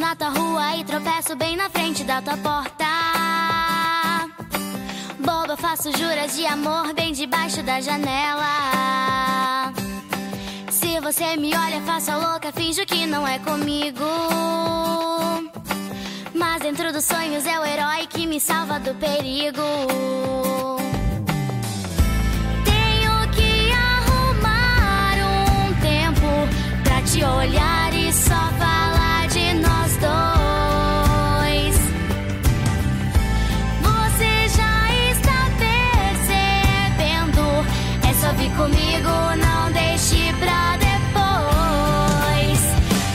na tua rua e tropeço bem na frente da tua porta. Boba, faço juras de amor bem debaixo da janela. Se você me olha, faço a louca, finjo que não é comigo. Mas dentro dos sonhos é o herói que me salva do perigo. Tenho que arrumar um tempo pra te olhar e só falar de nós dois. Você já está percebendo? É só vir comigo, não deixe pra depois.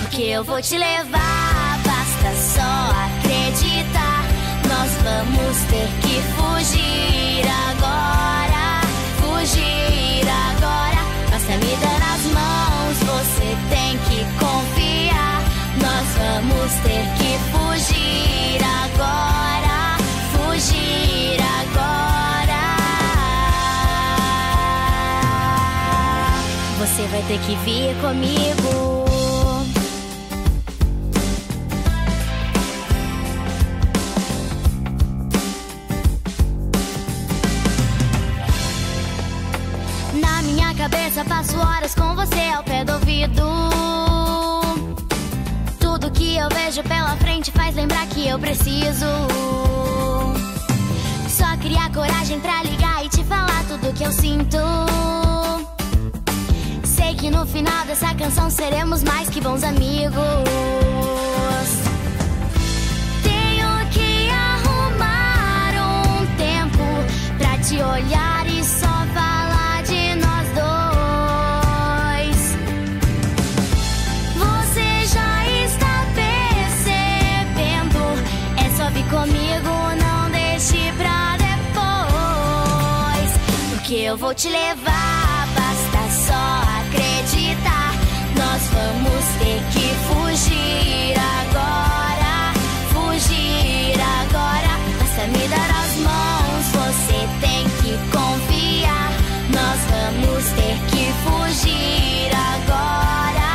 Porque eu vou te levar, basta só acreditar. Nós vamos ter que fugir agora, fugir agora. Basta me dar as mãos, você tem que confiar. Nós vamos ter que fugir agora, fugir agora. Você vai ter que vir comigo. Na minha cabeça passo horas com você ao pé do ouvido. Tudo que eu vejo pela frente faz lembrar que eu preciso só criar coragem pra ligar e te falar tudo que eu sinto. Sei que no final dessa canção seremos mais que bons amigos. Tenho que arrumar um tempo pra te olhar e só falar de nós dois. Você já está percebendo? É só vir comigo, não deixe pra depois. Porque eu vou te levar, basta só acreditar. Nós vamos ter que fugir agora, fugir agora. Basta me dar as mãos, você tem que confiar. Nós vamos ter que fugir agora,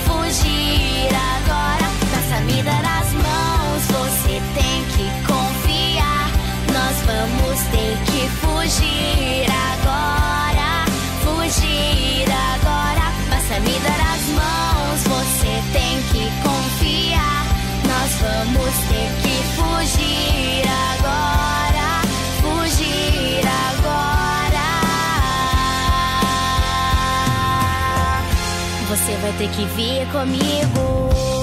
fugir agora. Basta me dar as mãos, você tem que confiar. Nós vamos ter que fugir agora, fugir agora. Basta me dar as mãos, você tem que confiar. Nós vamos ter que fugir agora, fugir agora. Você vai ter que vir comigo.